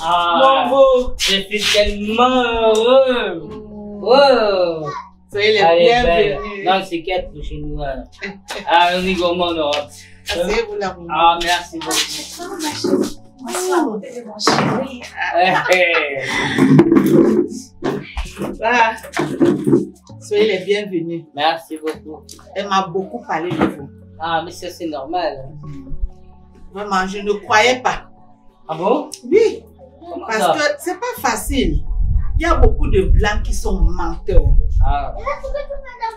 Ah, je suis tellement heureux. Wow. Soyez les bienvenus. Non, c'est 4 chez nous. Ah, on est gourmand en Europe. Asseyez-vous là, mon Ah, merci beaucoup. Bonsoir, mon chéri. Ah, soyez les bienvenus. Merci beaucoup. Elle m'a beaucoup parlé de vous. Ah, mais ça, c'est normal. Vraiment, je ne croyais pas. Ah bon? Oui, Comment parce ça? que c'est pas facile. Il y a beaucoup de blancs qui sont menteurs, Ah.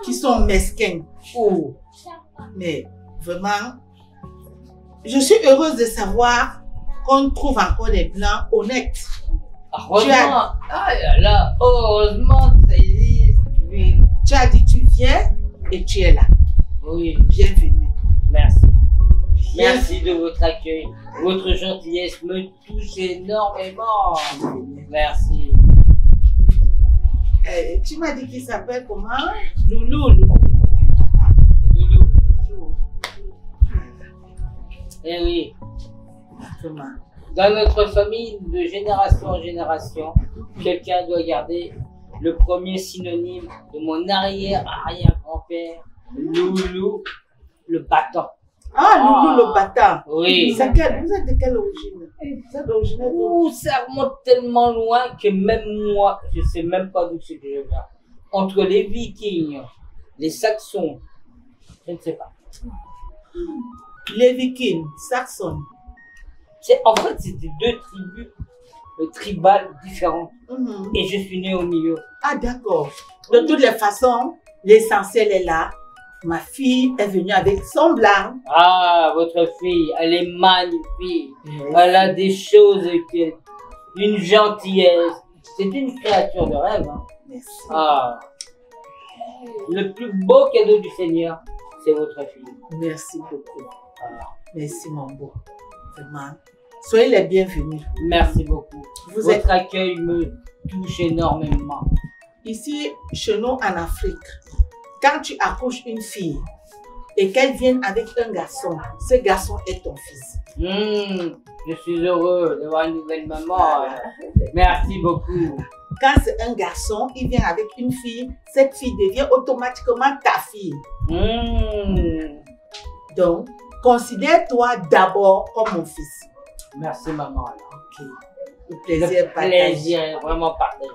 qui sont mesquins. Oh. Mais vraiment, je suis heureuse de savoir qu'on trouve encore des blancs honnêtes. Heureusement. Ah là, heureusement que ça existe. Oui. Tu as dit tu viens et tu es là. Oui. Bienvenue. Merci. Merci de votre accueil. Votre gentillesse me touche énormément. Merci. Tu m'as dit qu'il s'appelle comment? Loulou. Loulou. Eh oui. Comment? Dans notre famille, de génération en génération, quelqu'un doit garder le premier synonyme de mon arrière-arrière-grand-père, Loulou, le battant. Ah, Loulou le battant. Oui. Vous êtes de quelle origine? Vous êtes originaire d'où? Ouh, ça remonte tellement loin que même moi, je sais même pas d'où c'est que je viens. Entre les Vikings, les Saxons, je ne sais pas. Les Vikings, Saxons. En fait, c'était deux tribus tribales différentes. Et je suis né au milieu. Ah, d'accord. De toutes les façons, l'essentiel est là. Ma fille est venue avec son blanc. Ah, votre fille, elle est magnifique. Yes. Elle a des choses, une gentillesse. C'est une créature de rêve. Hein. Merci. Ah, le plus beau cadeau du Seigneur, c'est votre fille. Merci beaucoup. Ah. Merci, mon beau. Vraiment. Soyez les bienvenus. Merci beaucoup. Vous Votre êtes accueil me touche énormément. ici, chez nous, en Afrique. Quand tu accouches une fille et qu'elle vienne avec un garçon, ce garçon est ton fils. Je suis heureux d'avoir une nouvelle maman. Merci beaucoup. Quand c'est un garçon, il vient avec une fille, cette fille devient automatiquement ta fille. Donc, considère-toi d'abord comme mon fils. Merci maman. Ok. Le plaisir est Le partagé. plaisir est vraiment partagé.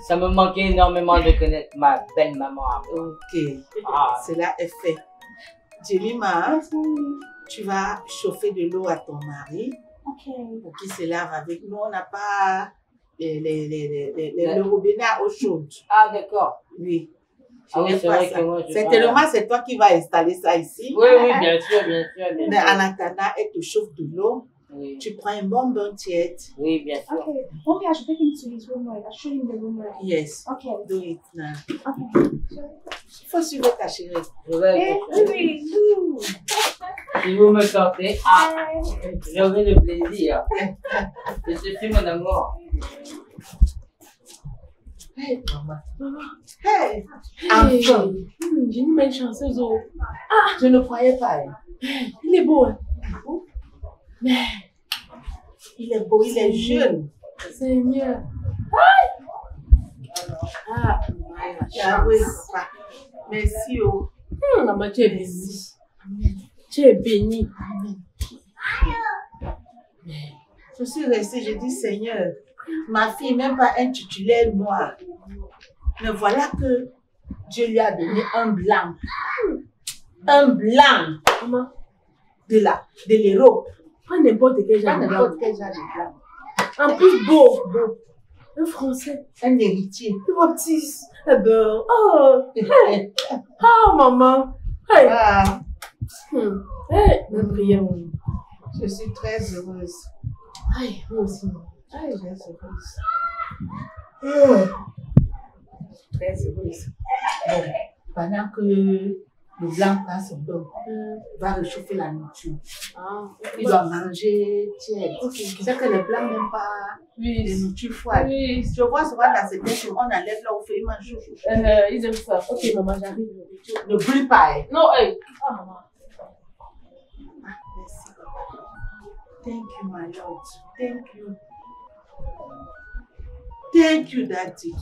Ça me manquait énormément de connaître ma belle maman. Ok. Ah. Cela est fait. Jemima, tu vas chauffer de l'eau à ton mari pour qu'il se lave avec nous. On n'a pas le robinet à eau chaude. Ah d'accord. Oui. Ah oui, c'est vrai que moi je Certainement, c'est toi qui vas installer ça ici. Oui, oui, bien sûr, bien sûr. Bien Mais sûr. en attendant, elle te chauffe de l'eau. Oui. Tu prends un bon bain tiède. Oui, bien sûr. Okay. Mommy, I should take him to his room. I'll show him the room. Yes. Okay. Do it now. Okay. Il faut suivre ta chérie. Je vais Hey, Louis. si vous me sortez, j'aurai le plaisir. Je suis mon amour. Hey, maman. Maman. Hey. Enfin. J'ai une belle chanceuse. Oh. Je ne croyais pas. Hein. Il est beau. Hein? Mais, Il est beau, il est jeune. Seigneur. Ah, Ah oui, papa. Merci. Oh. Maman, tu es bénie. Tu es bénie. Je suis restée, je dis Seigneur, ma fille n'est même pas un titulaire noir. Mais voilà que Dieu lui a donné un blanc. Un blanc Maman, de l'Europe. pas n'importe quel Pas genre de n'importe blanc. quel genre de blanc. En plus, beau. Un français. Un héritier. Un petit. Eh ben, oh. Hey. Oh, maman. Hey. Ah, Hey, nous prions. je suis très heureuse. Aïe, moi aussi. Très heureuse. Oh. Très heureuse. Bon, pendant que le blanc prend son bain, va réchauffer la nourriture. Ah, Il doit manger tiède. ok. C'est que les blancs n'aiment pas les Oui. nourritures froides. Oui. Je vois souvent dans ces pays, on enlève là au fait, ils mangent chaud. Ils aiment ça. Ok, maman, j'arrive. Ne brûle pas. Hein. Non, hey. Ah, maman. Thank you, my Lord. Thank you. Thank you, Daddy.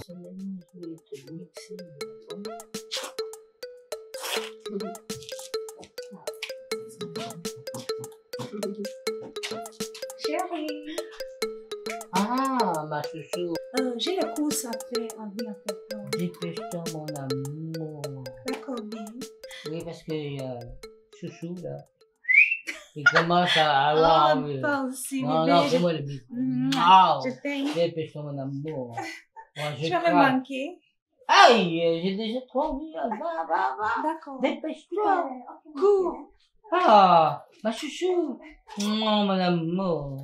Chérie. Ah, ma chouchou. J'ai les courses à faire. Ah oui, en fait. Dépêche-toi, mon amour. D'accord, oui. Oui, parce que chouchou, là, il commence à avoir envie. Toi aussi, Non, bébé. non, fais-moi le bisou. Je t'aime. Dépêche-toi, mon amour. Moi, je Tu vas me craque. manquer. Aïe, j'ai déjà trop envie. Va. D'accord. Dépêche-toi. Ok. Cours. Ah, ma chouchou. Non, mon amour.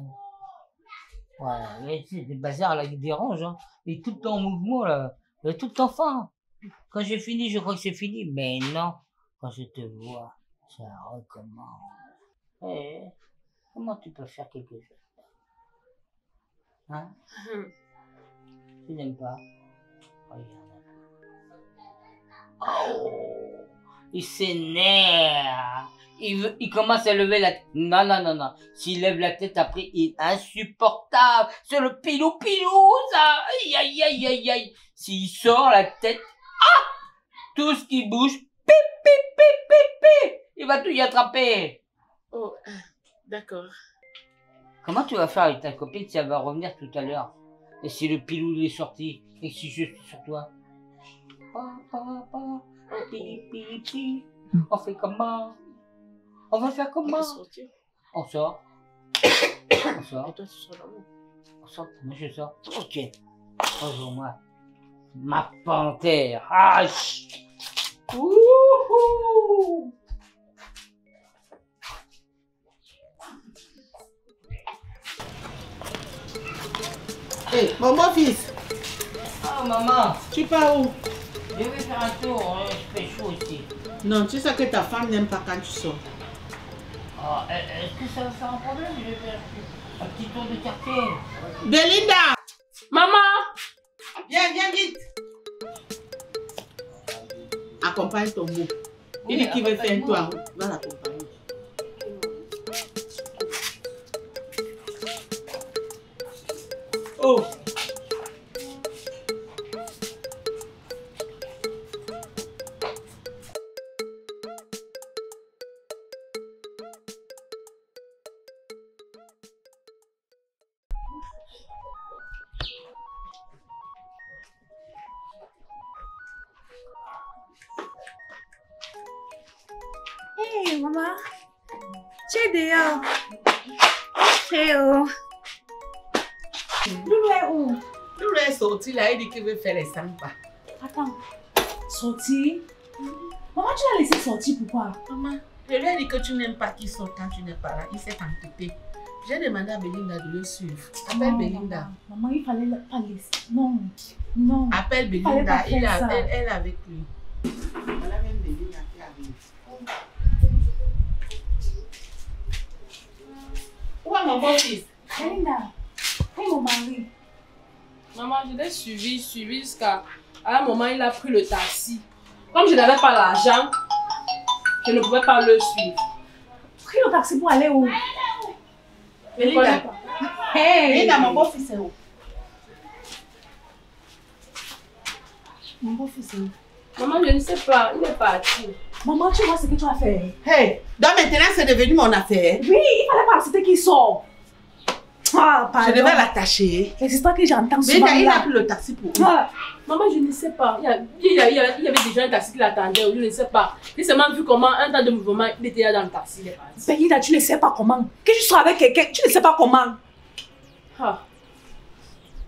Ouais, mais c'est des bazars là qui dérangent. Hein. Il est tout le temps en mouvement là. Il est tout le temps faim. Quand j'ai fini, je crois que c'est fini. Mais non, quand je te vois, ça recommence. Eh, comment tu peux faire quelque chose? Hein? Tu n'aimes pas? Regarde. Oh, il s'énerve. Il commence à lever la tête. Non. S'il lève la tête après, il est insupportable. C'est le pilou, ça. Aïe. S'il sort la tête, tout ce qui bouge, pip. Il va tout y attraper. Oh, d'accord. Comment tu vas faire avec ta copine si elle va revenir tout à l'heure? Et si le pilou il est sorti et si je suis sur toi? Pi. On fait comment? On va faire comment? On peut sortir. On sort. On sort. Et toi, tu sors là-haut. On sort. Moi je sors. Ok. Rejoins-moi. Ma panthère. Ah, Wouhou! Hé, mon fils, Ah maman, tu pars où? je vais faire un tour, hein, il fait chaud ici. Non, tu sais que ta femme n'aime pas quand tu sors. Ah, est-ce que ça va faire un problème? Je vais faire un petit tour de quartier. Belinda! Maman! Viens vite! Accompagne ton beau. Il dit qu'il veut faire un tour en route. Va l'accompagner. Oh! Hey, maman. Tu es dehors. Hey, oh. Loulou est où? Loulou est sorti là, il dit qu'il veut faire les 5 pas. Attends. Sorti? Maman, tu l'as laissé sortir, pourquoi? Maman, je lui ai dit que tu n'aimes pas qu'il sorte quand tu n'es pas là. Il s'est entêté. J'ai demandé à Belinda de le suivre. Appelle Belinda. Maman, il fallait pas laisser. Non. Appelle Belinda. Elle est avec lui. Voilà même Belinda qui arrive. Où est mon beau-fils? Belinda, hey mon mari. Maman, je l'ai suivi jusqu'à un moment, il a pris le taxi. Comme je n'avais pas l'argent, je ne pouvais pas le suivre. Pris le taxi pour aller où? Belinda. Hey! Belinda, mon beau-fils est où? Mon beau-fils est où? Maman, je ne sais pas, il est parti. Maman, tu vois ce que tu as fait? Hey, donc maintenant c'est devenu mon affaire. Oui, il fallait pas accepter qu'il sort. Ah, pardon. Je devais l'attacher. Les histoires que j'entends souvent Belinda, il a là. pris le taxi pour où? Ah, Maman, je ne sais pas. Il y avait déjà un taxi qui l'attendait, je ne sais pas. J'ai seulement vu comment, un temps de mouvement, il était là dans le taxi, il est parti. Belinda, tu ne sais pas comment. Que tu sois avec quelqu'un, tu ne sais pas comment. Ah.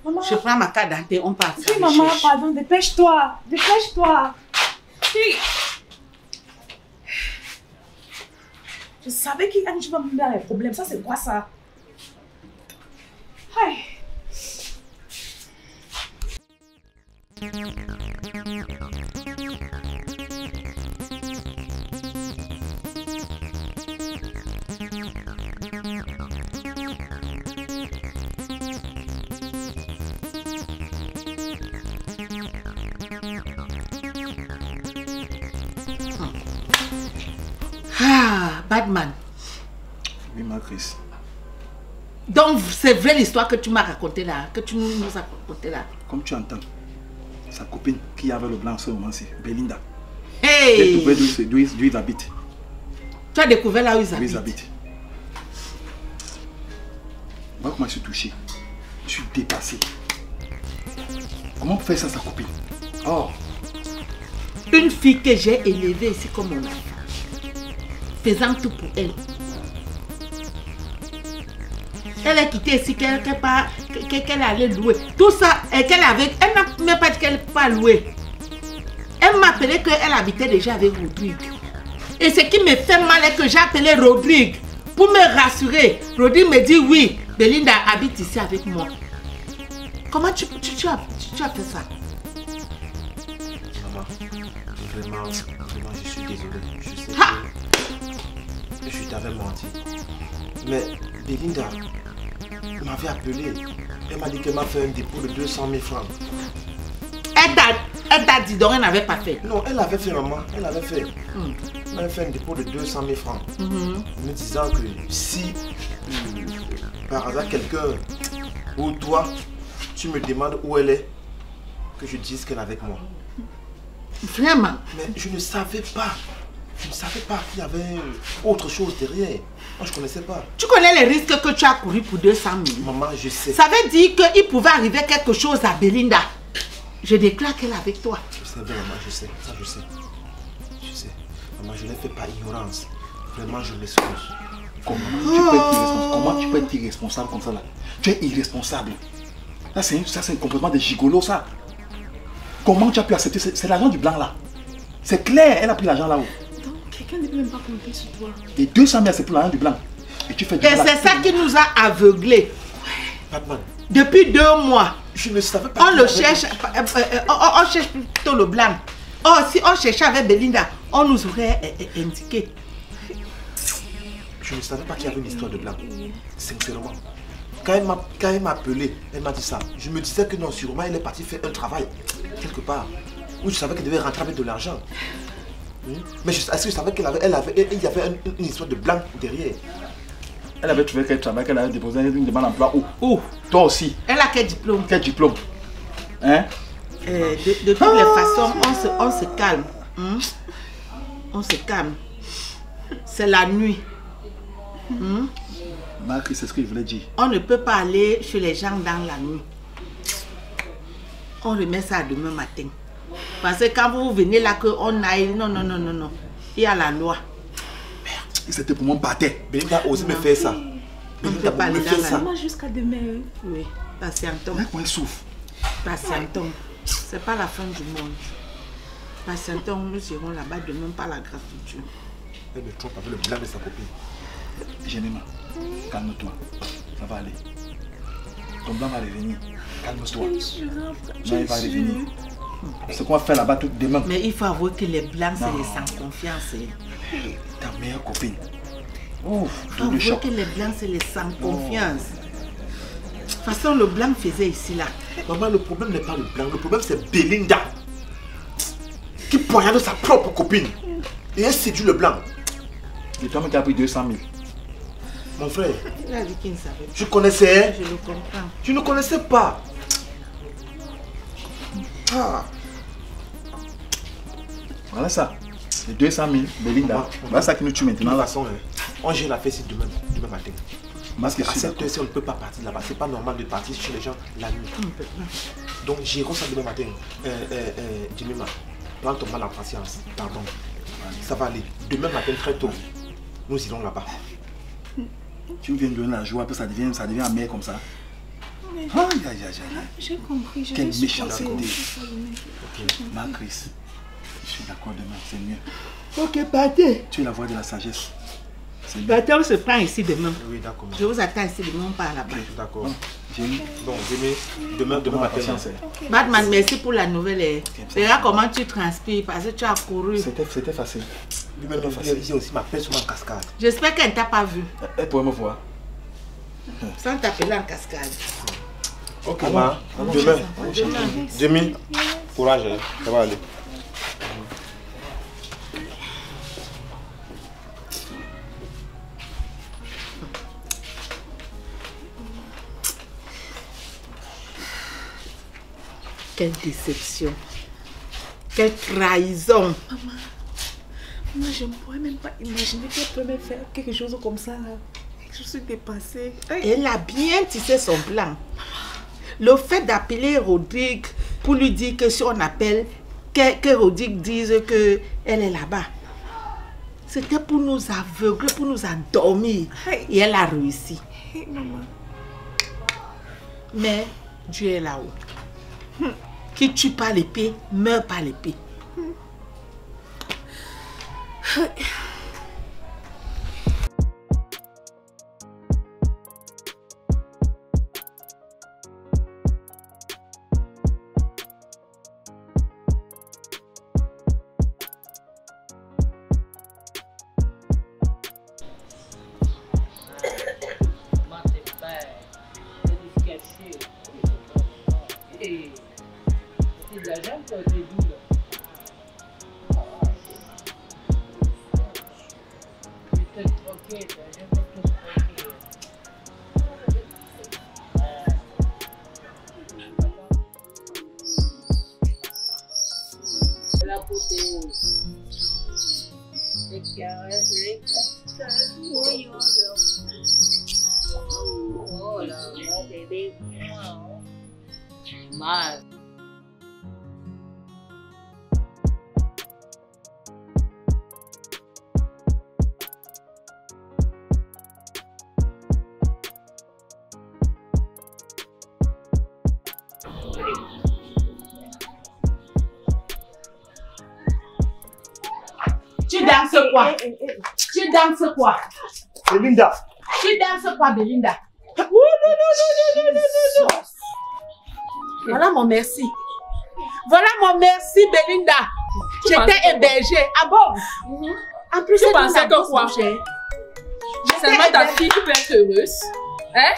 Maman. Je prends ma carte d'identité, on part. Oui, maman, pardon, dépêche-toi. Dépêche-toi. Oui. Je savais qu'il tu vas me mettre dans les problèmes. Ça, c'est quoi ça? Aïe. Ah, Batman. Oui, ma Chris. Donc, c'est vrai l'histoire que tu m'as racontée là, que tu nous as racontée là. Comme tu entends, sa copine qui avait le blanc en ce moment-ci, Belinda. Hey! J'ai trouvé d'où ils habitent. Tu as découvert là où ils D'où habitent. ils habitent. Moi, comment je suis touché. Je suis dépassé. Comment faire ça à sa copine? Oh, Une fille que j'ai élevée ici comme mon enfant, faisant tout pour elle. Elle a quitté ici, qu'elle allait louer. Tout ça, elle n'a même pas dit qu'elle ne peut pas louer. Elle m'a appelé qu'elle habitait déjà avec Rodrigue. Et ce qui me fait mal est que j'ai appelé Rodrigue pour me rassurer. Rodrigue me dit oui, Belinda habite ici avec moi. Comment tu as fait ça? Maman, vraiment, je suis désolé. Je sais que je t'avais menti. Mais Belinda m'avait appelé. Elle m'a dit qu'elle m'a fait un dépôt de 200 000 francs. Elle t'a dit donc elle n'avait pas fait. Non, elle avait fait, maman. Elle avait fait. Elle avait fait un dépôt de 200 000 francs. Me disant que si par hasard quelqu'un ou toi, tu me demandes où elle est, que je dise qu'elle est avec moi. Vraiment? Mais je ne savais pas. Je ne savais pas qu'il y avait autre chose derrière. Moi, je ne connaissais pas. Tu connais les risques que tu as couru pour 200 000? Maman, je sais. Ça veut dire qu'il pouvait arriver quelque chose à Belinda. Je déclare qu'elle est avec toi. Je sais bien, maman, je sais. Ça, je sais. Je sais. Maman, je ne l'ai fait par ignorance. Vraiment, je m'excuse. comment tu peux être irresponsable comme ça là? Tu es irresponsable. Ça, c'est un comportement de gigolo, ça. Comment tu as pu accepter? C'est l'argent du blanc là. C'est clair, elle a pris l'argent là-haut. Donc, quelqu'un ne peut même pas compter sur toi. Et 200 000, c'est pour l'argent du blanc. Et tu fais du Et mal. c'est ça qui nous a aveuglés. Batman, Depuis 2 mois, je ne savais pas. on le cherche, on cherche plutôt le blanc. Oh, si on cherchait avec Belinda, on nous aurait indiqué. Je ne savais pas qu'il y avait une histoire de blanc. Sincèrement. Quand elle m'a appelé, elle m'a dit ça. Je me disais que non, sûrement elle est partie faire un travail, quelque part. Où je savais qu'elle devait rentrer avec de l'argent. Mais est-ce que je savais qu'il y avait une histoire de blanc derrière? Elle avait trouvé quel travail, qu'elle avait déposé une demande d'emploi. Où? Toi aussi. Elle a quel diplôme? Quel diplôme? Hein? De toutes les façons, on se calme. On se calme. C'est la nuit. Marc, c'est ce que je voulais dire. On ne peut pas aller chez les gens dans la nuit. On remet ça demain matin. Parce que quand vous venez là, qu'on aille, non. Il y a la loi. C'était pour mon bâtard. Belinda a osé me faire ça. On ne peut pas aller dans la nuit. Moi, jusqu'à demain. Oui, patientons. Regarde comment elle souffre. Patientons. C'est pas la fin du monde. Patientons, nous irons là-bas demain par la grâce de Dieu. Elle me trompe avec le blanc de sa copine. Jénéma, calme-toi. Ça va aller. Ton blanc va revenir. Calme-toi. Non, il va revenir. C'est qu'on va faire là-bas tout demain. Mais il faut avouer que les blancs, c'est les sans confiance. Ta meilleure copine. Ouf, Il faut avouer que les blancs, c'est les sans confiance. De toute façon, le blanc faisait ici là. Maman, le problème n'est pas le blanc. Le problème, c'est Belinda. Qui poignarde sa propre copine. Et elle séduit le blanc. Et toi, qui as pris 200 000. Mon frère, Il a dit qu'il ne savait pas. tu connaissais? Je le comprends. Tu ne connaissais pas. Ah. Voilà ça. Les 200 000, Belinda. Voilà ça qui nous tue De maintenant toute là. façon, on gère la fête ici demain matin. Parce que À cette heure-ci, on ne peut pas partir là-bas. C'est pas normal de partir chez les gens la nuit. Donc, gérons ça demain matin. Jemima, prends ton mal en patience. Pardon. Ça va aller. Demain matin, très tôt, nous irons là-bas. Tu viens de donner la joie, après ça devient amer comme ça. Aïe, aïe, aïe, aïe. J'ai compris. Je Quelle vais supporter. méchanceté. Ma Chris, je suis d'accord demain, c'est mieux. Ok, partez. Tu es la voix de la sagesse. C'est mieux. Partez, on se prend ici demain. Oui, d'accord. Je vous attends ici demain, on part là-bas. D'accord. Jérémy, Bon, demain ma matin. patience. Batman, merci pour la nouvelle. Regarde comment tu transpires parce que tu as couru. C'était facile. Lui-même, il aussi m'appelle sur ma cascade. J'espère qu'elle ne t'a pas vu. Elle pourrait me voir. Sans t'appeler en cascade. Ok, ma. Demain. Demi. Courage, hein. Ça va aller. Quelle déception. Quelle trahison. Maman, moi je ne pourrais même pas imaginer qu'elle peut me faire quelque chose comme ça là. Je suis dépassée. Elle a bien tissé son plan. Le fait d'appeler Rodrigue pour lui dire que si on appelle, que Rodrigue dise qu'elle est là-bas. C'était pour nous aveugler, pour nous endormir. Et elle a réussi. Hey, maman. Mais Dieu est là-haut. Qui tue par l'épée, meurt par l'épée. C'est de la jambe qui a été double. Je vais te troquer, je vais te troquer. La apothéose. Les caresses, les caresses. Oui, oh là, mon bébé. Mal. Tu danses quoi? Tu danses quoi? Belinda. Tu danses quoi, Belinda? Voilà mon merci. Voilà mon merci, Belinda. J'étais hébergée. Ah bon? En plus, Tu pensais que quoi? C'est seulement ta fille qui peut être heureuse. Hein?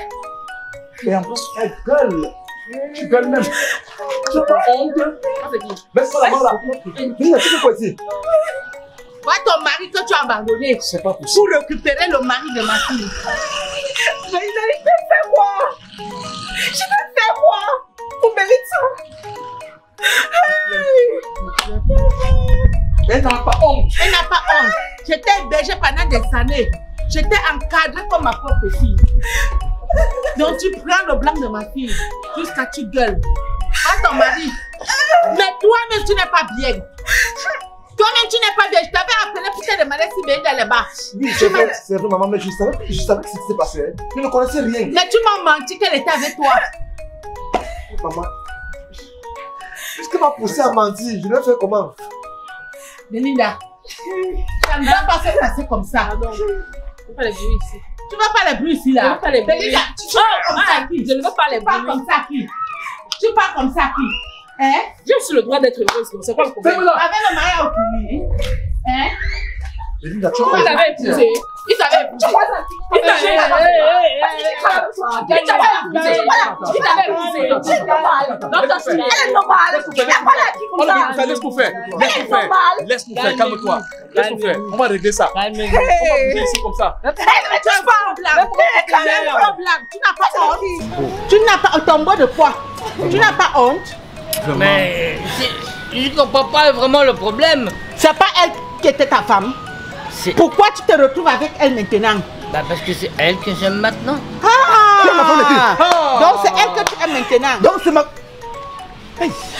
Et en plus, elle gueule. Tu gueules même. Tu n'as pas honte? Baisse-moi la main là. Belinda, tu fais quoi ici? Voilà ton mari que tu as abandonné. C'est pas possible. Pour récupérer le mari de ma fille. Mais il a fait quoi? Je vais faire quoi? Pour mériter ça? Elle n'a pas honte. Elle n'a pas honte. J'étais hébergée pendant des années. J'étais encadrée comme ma propre fille. Donc tu prends le blanc de ma fille jusqu'à tu gueules. À ton mari. Mais toi-même tu n'es pas bien. Toi-même tu n'es pas bien. Je t'avais appelé pour te demander si Belinda est là-bas. Oui, c'est vrai, maman, mais je savais que ce qui s'était passé. Je ne connaissais rien. Mais tu m'as menti qu'elle était avec toi. Maman, puisqu'elle m'a poussé à mentir, je l'ai fait comment? Belinda, ça ne va pas se passer comme ça. Pardon. Je ne veux pas les bruits ici. Tu vas pas les bruits ici Je ne là. veux pas les bruits. Belinda, tu parles comme ça qui? Je ne veux pas les Tu parles bruits. comme ça qui? Tu parles comme ça qui? Hein? J'ai aussi le droit d'être heureuse. C'est quoi le problème? Fais-moi là. Avec le mari au pays. Hein? Belinda, tu Il vois. t'avait épousé. Il t'avait épousé. Il t'avait épousé. Dans ta fille. Elle est normale. Il n'y a pas la vie comme ça. Laisse-nous faire. Laisse-nous faire. Calme-toi. Laisse-nous faire. On va régler ça. On va bouger ici comme ça. Tu as pas un blanc. Tu as pas un blanc. Tu n'as pas honte. Tu n'as pas un tombeau de poids. Tu n'as pas honte. Mais je ne comprends pas vraiment le problème. C'est pas elle qui était ta femme. Pourquoi tu te retrouves avec elle maintenant? Bah parce que c'est elle que j'aime maintenant. Donc c'est elle que tu aimes maintenant. Donc c'est ma.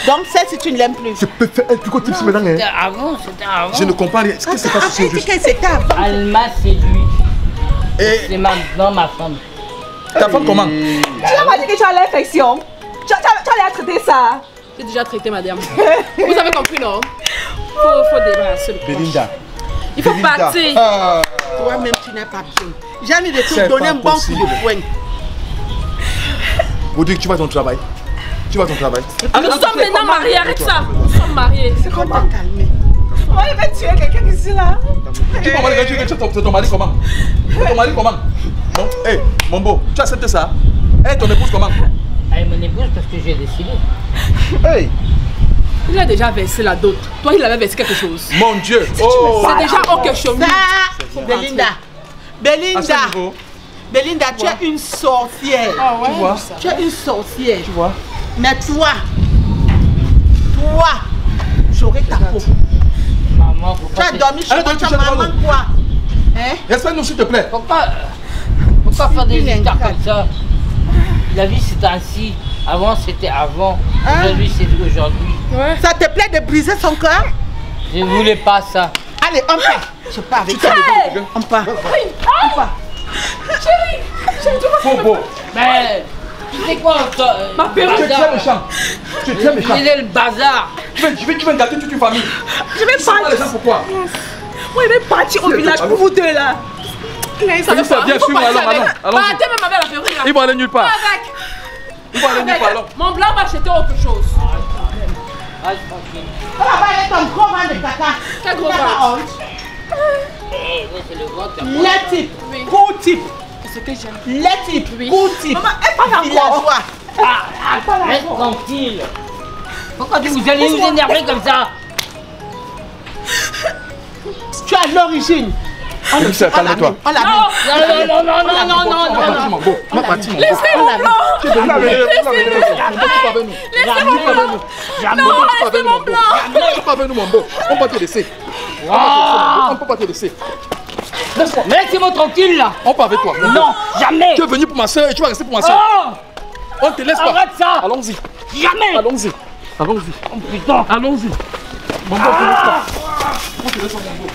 Donc celle-ci tu ne l'aimes plus. Je peux faire un plus côté maintenant. C'était avant, c'était avant. Je ne comprends rien. Qu'est-ce qui s'est passé Après, juste? c'est que c'était avant. Elle m'a séduit. Et C'est maintenant ma femme. ta femme comment? Tu n'as pas dit que tu as l'infection. Tu allais traiter ça. J'ai déjà traité madame. Vous avez compris, non? Faut débarrasser le proche. Belinda. Il faut partir. Toi-même tu n'es pas bien. J'ai envie de te C'est donner pas un bon coup possible. de poing. Rodrigue, tu vas à ton travail. Tu vas à ton travail. Nous sommes maintenant mariés, arrête ça. Nous sommes mariés. C'est qu'on t'a calmé. On va tuer quelqu'un ici là. Tu vas m'aller ton mari comment? Ton mari comment? Non? Hé, Mombo, tu acceptes ça? Hé, ton épouse comment? Elle mon épouse parce que j'ai décidé. Hey, Il a déjà versé la dot. Toi, il avait versé quelque chose. mon Dieu. Oh, C'est déjà autre chose. Ça, Belinda. à ce niveau, Belinda, tu es une sorcière. Ah ouais. tu vois? Tu es une sorcière. Tu vois? Mais toi, Quoi? J'aurai ta peau. Maman, faut Tu pas... as dormi chez Allez, moi, donne tu as toucher devant maman nous. quoi? Hein? Respecte-nous s'il te plaît. Faut pas faire des histoires comme ça. La vie c'est ainsi. Avant c'était avant. Hein? Aujourd'hui c'est aujourd'hui. Ouais. Ça te plaît de briser son cœur? Je voulais pas ça. Allez, on part. Je pars avec toi. On part. On part. Faux beau. Mais tu sais quoi Ma perruque, Tu es très méchant. Tu es très méchant. Il est le bazar. Tu veux gâter toute une famille. Je vais Tu sais pas les gens partir. pourquoi. Oui, je vais partir au village pour vous deux là. Ça va bien, suis-moi, allons. Partez même avec la perruque là. Ils vont aller nulle part. Avec. Ils vont aller nulle part, allons. Mon blanc va acheter autre chose. Reste tranquille. Là-bas, il est ton gros vent de caca. Quel gros Tu n'as vent? pas honte. Eh, mais c'est le ventre. Les types, Oui. court type. C'est ce que j'aime. Les types, Oui. court type. Maman, elle parle encore. Villageois. Reste tranquille. Pourquoi vous allez vous énerver comme ça? Tu as l'origine. Calme-toi. On l'a mis. Non. On va partir, mon beau. On va partir, mon beau. Laissez mon blanc. Tu es venu avec nous. Laissez mon blanc. Jamais. Non, laissez mon blanc. Tu pas avec nous, mon beau. On va te laisser. On ne peut pas te laisser. Laisse-moi. Mais laissez-moi tranquille là. On part avec toi. Non, jamais. Tu es venu pour ma soeur et tu vas rester pour ma soeur. Oh, On ne te laisse pas. arrête ça. Allons-y. Jamais. Allons-y. Allons-y. Oh putain. Allons-y. Mon beau, on te laisse pas. On te laisse pas, mon beau.